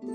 Halo,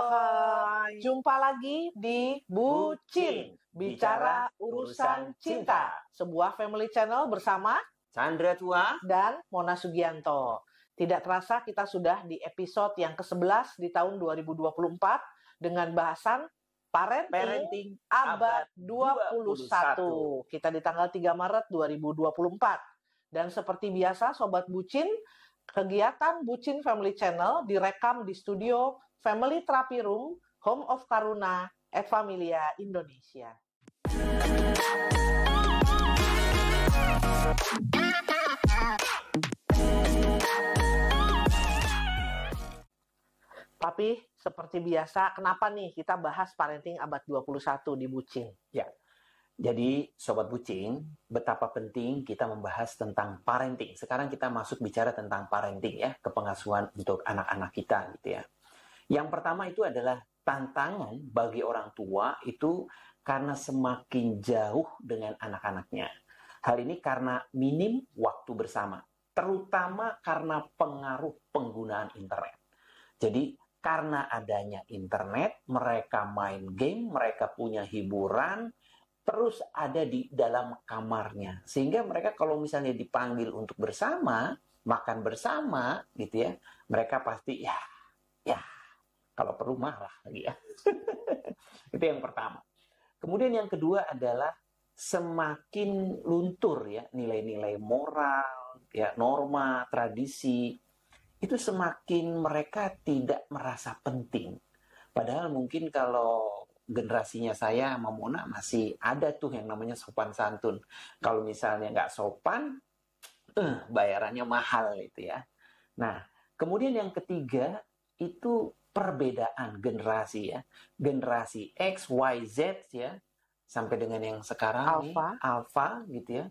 Hai. jumpa lagi di Bucin, bicara urusan cinta, sebuah family channel bersama Chandra Tua dan Mona Sugianto. Tidak terasa kita sudah di episode yang ke-11 di tahun 2024 dengan bahasan Parenting Abad 21. Kita di tanggal 3 Maret 2024. Dan seperti biasa Sobat Bucin, kegiatan Bucin Family Channel direkam di studio Family Therapy Room, Home of Karuna, et Familia Indonesia. Tapi seperti biasa, kenapa nih kita bahas parenting abad 21 di Bucin? Ya, jadi Sobat Bucin, betapa penting kita membahas tentang parenting. Sekarang kita masuk bicara tentang parenting ya, kepengasuhan untuk anak-anak kita gitu ya. Yang pertama itu adalah tantangan bagi orang tua itu karena semakin jauh dengan anak-anaknya. Hal ini karena minim waktu bersama, terutama karena pengaruh penggunaan internet. Jadi karena adanya internet, mereka main game, mereka punya hiburan, terus ada di dalam kamarnya. Sehingga mereka kalau misalnya dipanggil untuk bersama, makan bersama gitu ya, mereka pasti ya kalau perlu marah lagi ya. Itu yang pertama. Kemudian yang kedua adalah semakin luntur ya nilai-nilai moral, ya norma, tradisi. Itu semakin mereka tidak merasa penting. Padahal mungkin kalau generasinya saya sama Mona masih ada tuh yang namanya sopan santun. Kalau misalnya nggak sopan, bayarannya mahal itu ya. Nah, kemudian yang ketiga itu perbedaan generasi ya. Generasi X, Y, Z ya. Sampai dengan yang sekarang Alpha gitu ya.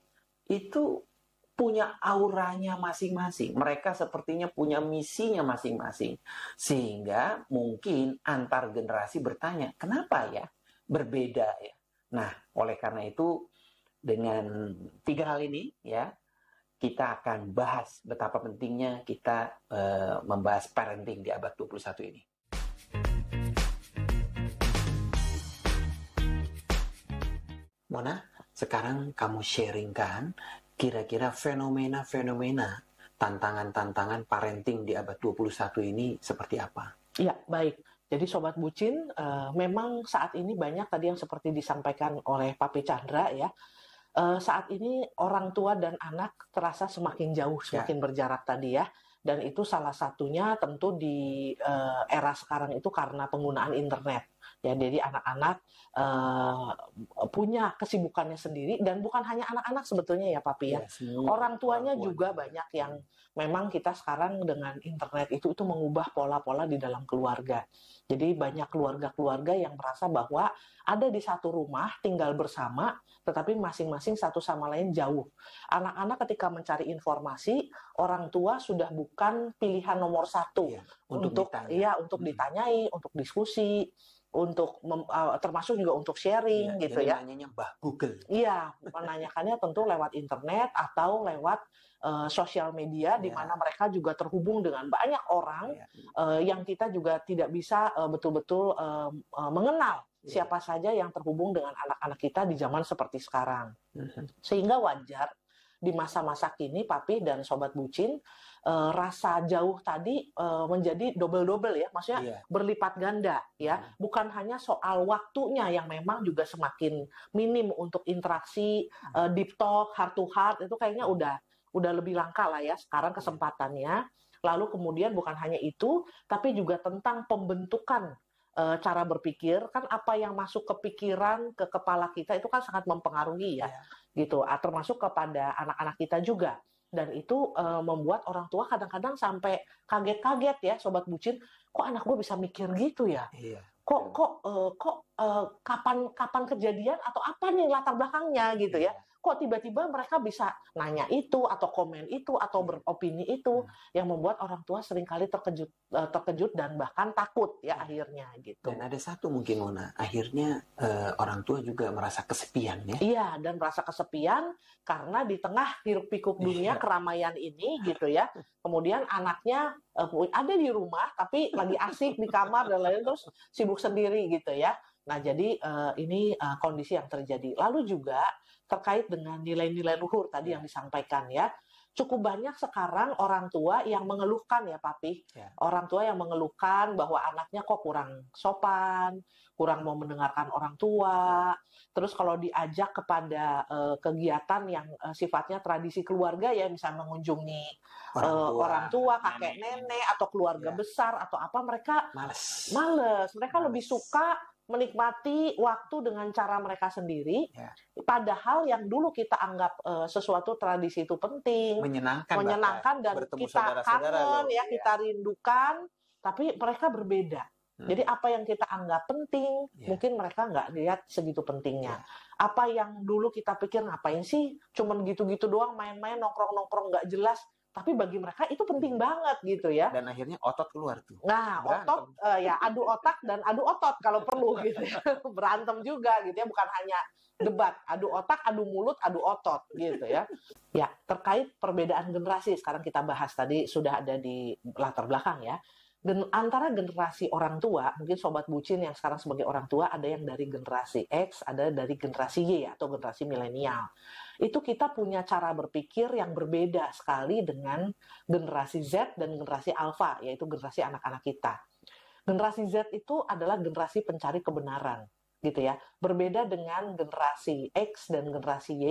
Itu punya auranya masing-masing. Mereka sepertinya punya misinya masing-masing. Sehingga mungkin antar generasi bertanya, kenapa ya berbeda ya? Nah, oleh karena itu dengan 3 hal ini ya, kita akan bahas betapa pentingnya kita membahas parenting di abad 21 ini. Mona, sekarang kamu sharingkan kira-kira fenomena-fenomena tantangan-tantangan parenting di abad 21 ini seperti apa? Ya, baik. Jadi Sobat Bucin, memang saat ini banyak tadi yang seperti disampaikan oleh Papi Chandra ya. Saat ini orang tua dan anak terasa semakin jauh, semakin berjarak tadi ya. Dan itu salah satunya tentu di era sekarang itu karena penggunaan internet. Ya, jadi anak-anak punya kesibukannya sendiri dan bukan hanya anak-anak sebetulnya ya Papi ya. Orang tuanya juga banyak yang memang kita sekarang dengan internet itu mengubah pola-pola di dalam keluarga. Jadi banyak keluarga-keluarga yang merasa bahwa ada di satu rumah tinggal bersama tetapi masing-masing satu sama lain jauh. Anak-anak ketika mencari informasi, orang tua sudah bukan pilihan nomor satu untuk ditanyai, untuk diskusi, untuk termasuk juga untuk sharing gitu ya. Nanyanya Mbah Google. Iya, menanyakannya tentu lewat internet atau lewat sosial media di mana mereka juga terhubung dengan banyak orang yang kita juga tidak bisa betul-betul mengenal siapa saja yang terhubung dengan anak-anak kita di zaman seperti sekarang. Sehingga wajar di masa-masa kini Papi dan Sobat Bucin rasa jauh tadi menjadi double-double ya, maksudnya berlipat ganda ya. Bukan hanya soal waktunya yang memang juga semakin minim untuk interaksi, deep talk, heart to heart itu kayaknya udah lebih langka lah ya sekarang kesempatannya. Lalu kemudian bukan hanya itu, tapi juga tentang pembentukan cara berpikir, kan apa yang masuk ke pikiran, ke kepala kita itu kan sangat mempengaruhi ya, gitu. Termasuk kepada anak-anak kita juga. Dan itu membuat orang tua kadang-kadang sampai kaget-kaget ya, Sobat Bucin, kok anak gue bisa mikir gitu ya? Kapan kejadian atau apa nih latar belakangnya gitu ya? kok tiba-tiba mereka bisa nanya itu atau komen itu atau beropini itu, yang membuat orang tua seringkali terkejut dan bahkan takut ya akhirnya gitu. Dan ada satu mungkin Mona, akhirnya orang tua juga merasa kesepian ya. Iya, dan merasa kesepian karena di tengah hiruk-pikuk dunia keramaian ini gitu ya. Kemudian anaknya ada di rumah tapi lagi asik di kamar dan lain terus sibuk sendiri gitu ya. Nah, jadi ini kondisi yang terjadi. Lalu juga terkait dengan nilai-nilai luhur tadi yang disampaikan ya. Cukup banyak sekarang orang tua yang mengeluhkan ya, Papi. Orang tua yang mengeluhkan bahwa anaknya kok kurang sopan, kurang mau mendengarkan orang tua. Terus kalau diajak kepada kegiatan yang sifatnya tradisi keluarga ya, misalnya mengunjungi orang tua, kakek nenek atau keluarga besar atau apa, mereka males. Mereka lebih suka menikmati waktu dengan cara mereka sendiri, padahal yang dulu kita anggap sesuatu tradisi itu penting, menyenangkan dan kita kangen ya, kita rindukan, tapi mereka berbeda. Jadi apa yang kita anggap penting, mungkin mereka nggak lihat segitu pentingnya. Apa yang dulu kita pikir ngapain sih, cuman gitu-gitu doang, main-main, nongkrong-nongkrong nggak jelas. Tapi bagi mereka itu penting banget gitu ya. Dan akhirnya otot keluar tuh. Nah, otot ya adu otak dan adu otot kalau perlu gitu ya. Berantem juga gitu ya, bukan hanya debat, adu otak, adu mulut, adu otot gitu ya. Ya, terkait perbedaan generasi sekarang kita bahas, tadi sudah ada di latar belakang ya. Antara generasi orang tua, mungkin Sobat Bucin yang sekarang sebagai orang tua, ada yang dari generasi X, ada dari generasi Y atau generasi milenial. Itu kita punya cara berpikir yang berbeda sekali dengan generasi Z dan generasi Alpha, yaitu generasi anak-anak kita. Generasi Z itu adalah generasi pencari kebenaran, gitu ya. Berbeda dengan generasi X dan generasi Y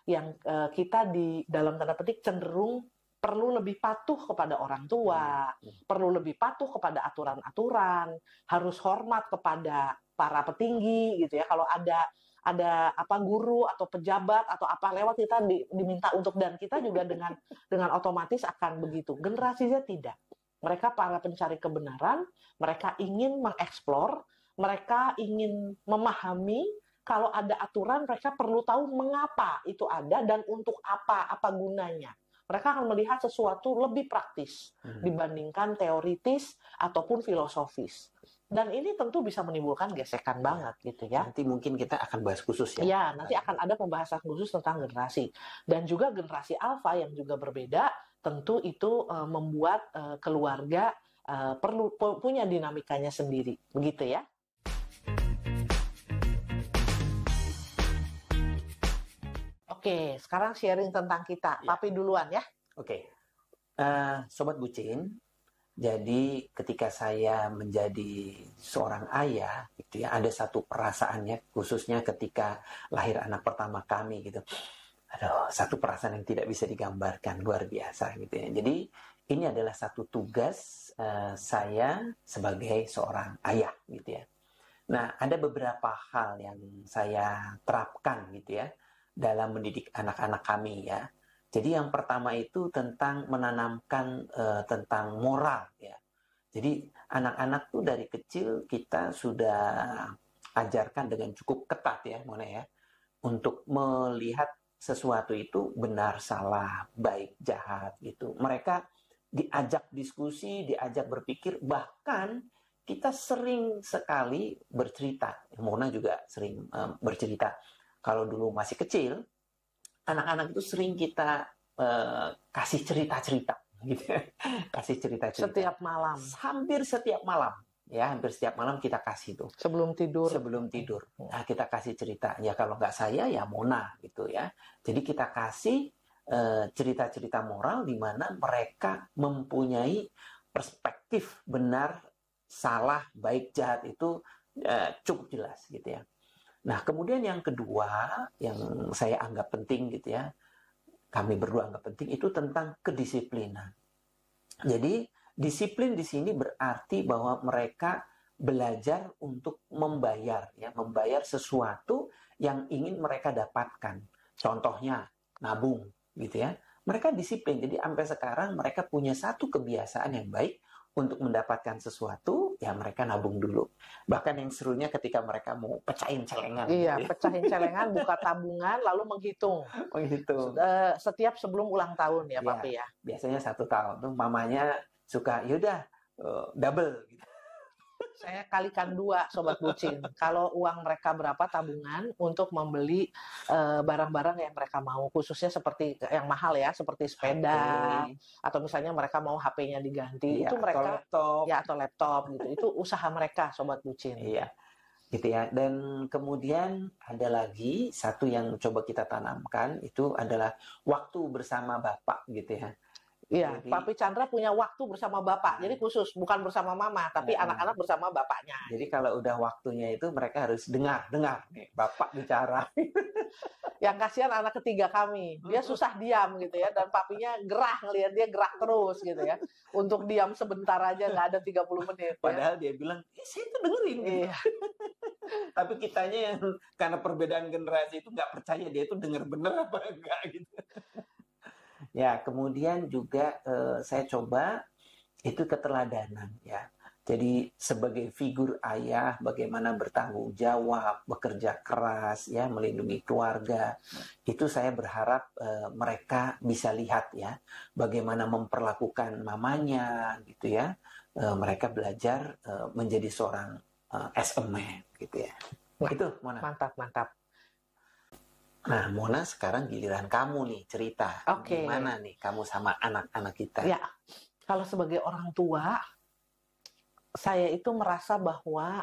yang kita di dalam tanda petik cenderung perlu lebih patuh kepada orang tua, perlu lebih patuh kepada aturan-aturan, harus hormat kepada para petinggi, gitu ya. Kalau ada apa guru atau pejabat atau apa lewat, kita diminta untuk, dan kita juga dengan otomatis akan begitu. Generasi Z tidak. Mereka para pencari kebenaran, mereka ingin mengeksplor, mereka ingin memahami. Kalau ada aturan, mereka perlu tahu mengapa itu ada dan untuk apa gunanya. Mereka akan melihat sesuatu lebih praktis dibandingkan teoritis ataupun filosofis. Dan ini tentu bisa menimbulkan gesekan banget gitu ya. Nanti mungkin kita akan bahas khusus ya. Ya, nanti akan ada pembahasan khusus tentang generasi. Dan juga generasi alfa yang juga berbeda, tentu itu membuat keluarga perlu punya dinamikanya sendiri. Begitu ya. Oke, sekarang sharing tentang kita. Papi duluan ya. Oke. Sobat Bucin, jadi ketika saya menjadi seorang ayah, gitu ya, ada satu perasaannya, khususnya ketika lahir anak pertama kami, gitu. Aduh, satu perasaan yang tidak bisa digambarkan, luar biasa, gitu ya. Jadi ini adalah satu tugas saya sebagai seorang ayah, gitu ya. Nah, ada beberapa hal yang saya terapkan, gitu ya, dalam mendidik anak-anak kami ya. Jadi yang pertama itu tentang menanamkan tentang moral ya. Jadi anak-anak tuh dari kecil kita sudah ajarkan dengan cukup ketat ya, Mona ya, untuk melihat sesuatu itu benar salah, baik jahat gitu. Mereka diajak diskusi, diajak berpikir, bahkan kita sering sekali bercerita. Mona juga sering bercerita. Kalau dulu masih kecil, anak-anak itu sering kita kasih cerita-cerita, gitu. Kasih cerita-cerita. Setiap malam. Hampir setiap malam, ya, hampir setiap malam kita kasih tuh. Sebelum tidur. Sebelum tidur. Nah, kita kasih cerita. Ya kalau nggak saya, ya Mona, gitu ya. Jadi kita kasih cerita-cerita moral di mana mereka mempunyai perspektif benar, salah, baik, jahat itu cukup jelas, gitu ya. Nah, kemudian yang kedua, yang saya anggap penting gitu ya, kami berdua anggap penting, itu tentang kedisiplinan. Jadi, disiplin di sini berarti bahwa mereka belajar untuk membayar, ya, membayar sesuatu yang ingin mereka dapatkan. Contohnya, nabung, gitu ya. Mereka disiplin, jadi sampai sekarang mereka punya satu kebiasaan yang baik untuk mendapatkan sesuatu, ya mereka nabung dulu. Bahkan yang serunya ketika mereka mau pecahin celengan. Iya, pecahin celengan, buka tabungan, lalu menghitung. Menghitung. Setiap sebelum ulang tahun ya, Papi ya. Biasanya 1 tahun tuh mamanya suka, yaudah double gitu. Saya kalikan 2, Sobat Bucin. Kalau uang mereka berapa tabungan untuk membeli barang-barang yang mereka mau, khususnya seperti yang mahal ya, seperti sepeda, atau misalnya mereka mau HP-nya diganti, itu mereka atau laptop gitu. Itu usaha mereka, Sobat Bucin. Iya. Gitu ya. Dan kemudian ada lagi satu yang coba kita tanamkan, itu adalah waktu bersama Bapak gitu ya. Iya, Papi Chandra punya waktu bersama Bapak. Jadi khusus, bukan bersama Mama, tapi anak-anak bersama Bapaknya. Jadi kalau udah waktunya itu mereka harus dengar nih, Bapak bicara. Yang kasihan anak ketiga kami, dia susah diam gitu ya, dan papinya gerah ngelihat dia gerak terus gitu ya. Untuk diam sebentar aja nggak ada 30 menit. Padahal dia bilang, saya itu dengerin gitu. Iya. Tapi kitanya yang karena perbedaan generasi itu nggak percaya dia itu denger bener apa enggak gitu. Ya, kemudian juga saya coba itu keteladanan ya. Jadi sebagai figur ayah, bagaimana bertanggung jawab, bekerja keras, ya, melindungi keluarga. Itu saya berharap mereka bisa lihat ya, bagaimana memperlakukan mamanya, gitu ya. Mereka belajar menjadi seorang as a man, gitu ya. Itu, Mona. Mantap. Nah, Mona, sekarang giliran kamu nih cerita. Gimana nih kamu sama anak-anak kita? Ya, kalau sebagai orang tua, saya itu merasa bahwa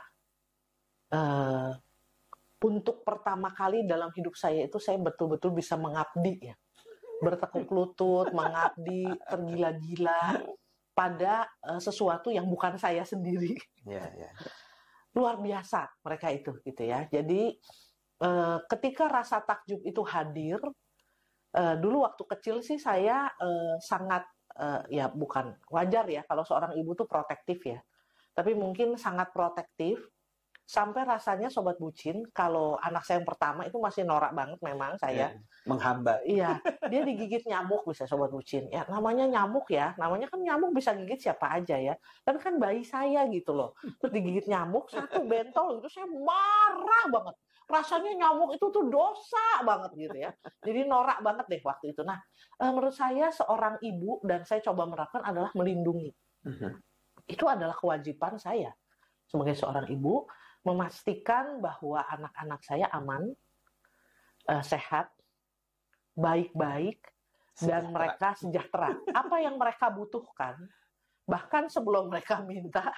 untuk pertama kali dalam hidup saya itu saya betul-betul bisa mengabdi ya. Bertekuk lutut, mengabdi, tergila-gila pada sesuatu yang bukan saya sendiri. Luar biasa mereka itu gitu ya. Jadi ketika rasa takjub itu hadir, dulu waktu kecil sih saya sangat ya bukan wajar ya kalau seorang ibu tuh protektif ya. Tapi mungkin sangat protektif, sampai rasanya Sobat Bucin, kalau anak saya yang pertama itu masih norak banget memang saya. Menghambat. Iya, dia digigit nyamuk bisa Sobat Bucin. Ya namanya nyamuk ya, namanya kan nyamuk bisa gigit siapa aja ya. Tapi kan bayi saya gitu loh, terus digigit nyamuk, satu bentol gitu, saya marah banget. Rasanya nyamuk itu tuh dosa banget gitu ya. Jadi norak banget deh waktu itu. Nah, menurut saya seorang ibu, dan saya coba menerapkan adalah melindungi. Itu adalah kewajiban saya sebagai seorang ibu, memastikan bahwa anak-anak saya aman, sehat, baik-baik, dan mereka sejahtera. Apa yang mereka butuhkan, bahkan sebelum mereka minta.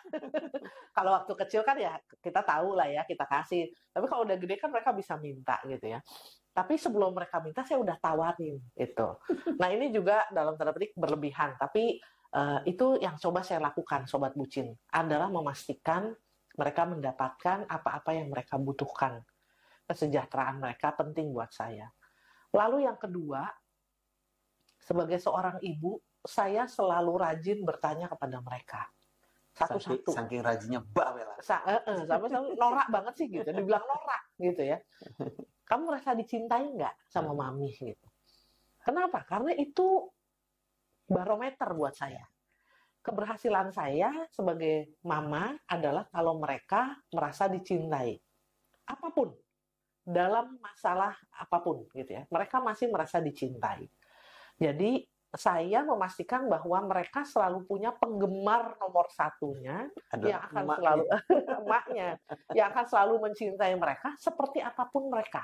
Kalau waktu kecil kan ya kita tahu lah ya, kita kasih. Tapi kalau udah gede kan mereka bisa minta gitu ya. Tapi sebelum mereka minta saya udah tawarin itu. Nah ini juga dalam tanda petik berlebihan, tapi itu yang coba saya lakukan, Sobat Bucin, adalah memastikan mereka mendapatkan apa-apa yang mereka butuhkan. Kesejahteraan mereka penting buat saya. Lalu yang kedua, sebagai seorang ibu, saya selalu rajin bertanya kepada mereka. Satu-satu. Saking rajinnya bawel. Sampai norak banget sih gitu. Dibilang norak gitu ya. Kamu merasa dicintai nggak sama mami gitu? Kenapa? Karena itu barometer buat saya. Keberhasilan saya sebagai mama adalah kalau mereka merasa dicintai. Apapun. Dalam masalah apapun gitu ya. Mereka masih merasa dicintai. Jadi saya memastikan bahwa mereka selalu punya penggemar nomor satunya yang akan selalu emaknya yang akan selalu mencintai mereka seperti apapun mereka.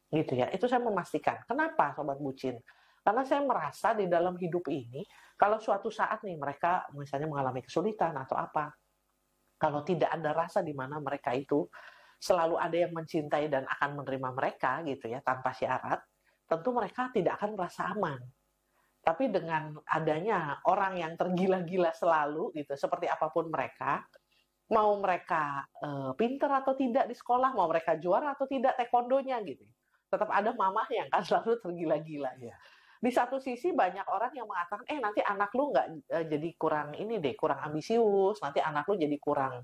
Gitu ya. Itu saya memastikan. Kenapa Sobat Bucin? Karena saya merasa di dalam hidup ini, kalau suatu saat nih mereka misalnya mengalami kesulitan atau apa, kalau tidak ada rasa di mana mereka itu selalu ada yang mencintai dan akan menerima mereka gitu ya, tanpa syarat, tentu mereka tidak akan merasa aman. Tapi dengan adanya orang yang tergila-gila selalu gitu, seperti apapun mereka, mau mereka pinter atau tidak di sekolah, mau mereka juara atau tidak taekwondonya gitu, tetap ada mamah yang kan selalu tergila-gila ya. Di satu sisi banyak orang yang mengatakan, nanti anak lu nggak jadi kurang ini deh, kurang ambisius, nanti anak lu jadi kurang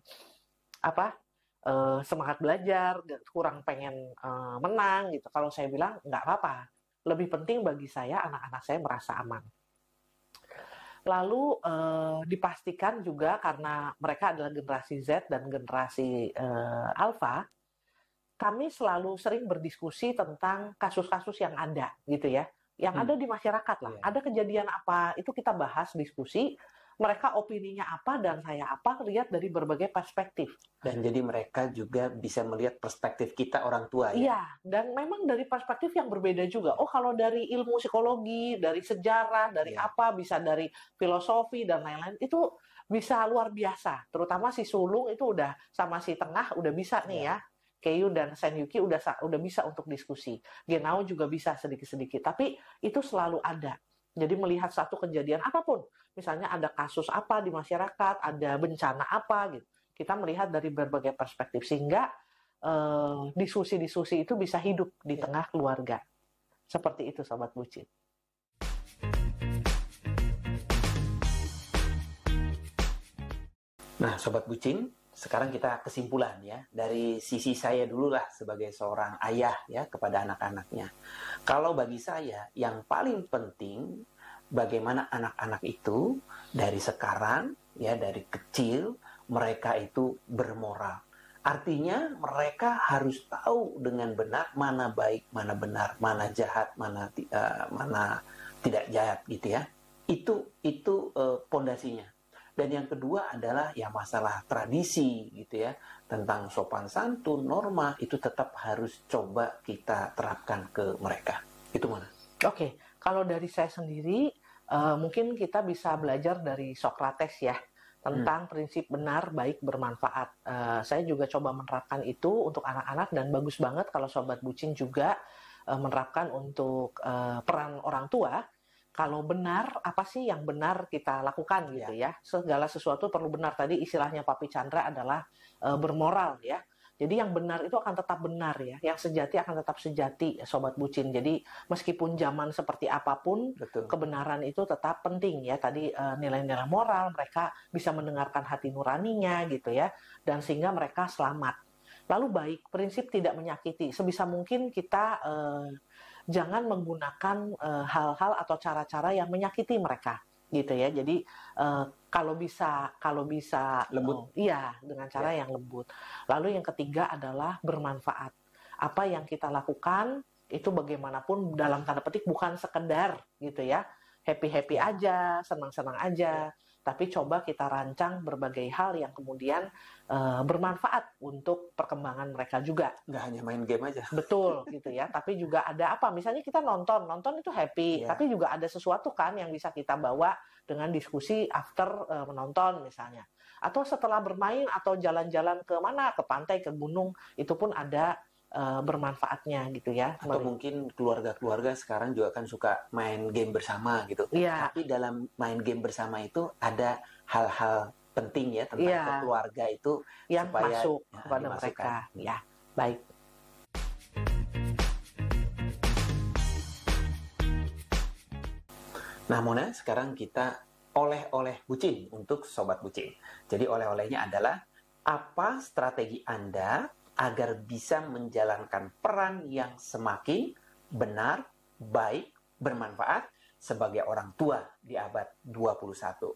semangat belajar, kurang pengen menang gitu. Kalau saya bilang nggak apa-apa, lebih penting bagi saya anak-anak saya merasa aman. Lalu dipastikan juga karena mereka adalah generasi Z dan generasi Alpha, kami selalu sering berdiskusi tentang kasus-kasus yang ada gitu ya, yang ada di masyarakat lah. Ada kejadian apa, itu kita bahas, diskusi, mereka opininya apa dan saya apa, lihat dari berbagai perspektif. Dan jadi mereka juga bisa melihat perspektif kita orang tua ya? Iya, dan memang dari perspektif yang berbeda juga. Oh, kalau dari ilmu psikologi, dari sejarah, dari apa, bisa dari filosofi dan lain-lain, itu bisa luar biasa. Terutama si sulung itu udah sama si tengah udah bisa nih ya. Keiyu dan Senyuki udah bisa untuk diskusi. Genao juga bisa sedikit-sedikit. Tapi itu selalu ada. Jadi melihat satu kejadian apapun, misalnya ada kasus apa di masyarakat, ada bencana apa gitu. Kita melihat dari berbagai perspektif sehingga diskusi-diskusi itu bisa hidup di tengah keluarga. Seperti itu Sobat Bucin. Nah, Sobat Bucin, sekarang kita kesimpulan ya, dari sisi saya dulu lah sebagai seorang ayah ya kepada anak-anaknya. Kalau bagi saya yang paling penting bagaimana anak-anak itu dari sekarang ya, dari kecil mereka itu bermoral. Artinya mereka harus tahu dengan benar mana baik, mana benar, mana jahat, mana tidak jahat gitu ya. Itu pondasinya. Dan yang kedua adalah ya masalah tradisi gitu ya, tentang sopan santun, norma, itu tetap harus coba kita terapkan ke mereka. Itu mana? Oke, kalau dari saya sendiri mungkin kita bisa belajar dari Socrates ya, tentang prinsip benar, baik, bermanfaat. Saya juga coba menerapkan itu untuk anak-anak dan bagus banget kalau Sobat Bucin juga menerapkan untuk peran orang tua. Kalau benar, apa sih yang benar kita lakukan gitu ya. Segala sesuatu perlu benar. Tadi istilahnya Papi Chandra adalah bermoral ya. Jadi yang benar itu akan tetap benar ya. Yang sejati akan tetap sejati, Sobat Bucin. Jadi meskipun zaman seperti apapun, kebenaran itu tetap penting ya. Tadi nilai-nilai moral, mereka bisa mendengarkan hati nuraninya gitu ya. Dan sehingga mereka selamat. Lalu baik, prinsip tidak menyakiti. Sebisa mungkin kita jangan menggunakan hal-hal atau cara-cara yang menyakiti mereka gitu ya. Jadi kalau bisa lembut. Iya, dengan cara yang lembut. Lalu yang ketiga adalah bermanfaat. Apa yang kita lakukan itu bagaimanapun dalam tanda petik bukan sekedar gitu ya, happy-happy aja, senang-senang aja. Tapi coba kita rancang berbagai hal yang kemudian bermanfaat untuk perkembangan mereka juga. Nggak hanya main game aja. Betul, gitu ya. Tapi juga ada apa? Misalnya kita nonton itu happy. Tapi juga ada sesuatu kan yang bisa kita bawa dengan diskusi after menonton misalnya. Atau setelah bermain atau jalan-jalan ke mana? Ke pantai, ke gunung. Itu pun ada bermanfaatnya gitu ya. Atau mungkin keluarga-keluarga sekarang juga kan suka main game bersama gitu. Tapi dalam main game bersama itu ada hal-hal penting ya tentang keluarga itu yang supaya masuk kepada mereka. Ya, baik. Nah, Mona, sekarang kita oleh-oleh bucin untuk Sobat Bucin. Jadi oleh-olehnya adalah apa strategi Anda agar bisa menjalankan peran yang semakin benar, baik, bermanfaat sebagai orang tua di abad 21.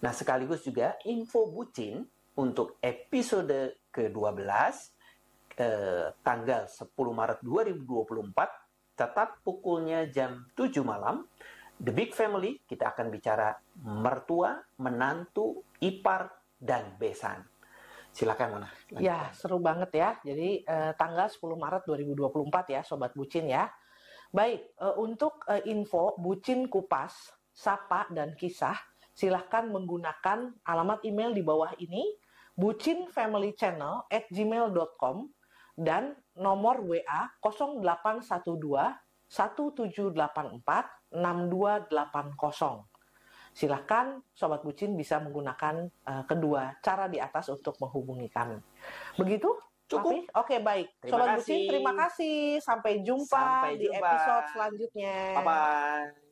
Nah, sekaligus juga info bucin untuk episode ke-12 tanggal 10 Maret 2024, tetap pukulnya jam 7 malam. The Big Family, kita akan bicara mertua, menantu, ipar, dan besan. Silakan Mona. Ya, seru banget ya. Jadi tanggal 10 Maret 2024 ya, Sobat Bucin ya. Baik, untuk info Bucin Kupas, Sapa, dan Kisah, silahkan menggunakan alamat email di bawah ini, bucinfamilychannel@gmail.com, dan nomor WA 0812 1784 6280. Silahkan Sobat Bucin bisa menggunakan kedua cara di atas untuk menghubungi kami. Begitu? Cukup. Papi? Oke, baik. Sobat Bucin, terima kasih. Sampai jumpa di episode selanjutnya. Bye-bye.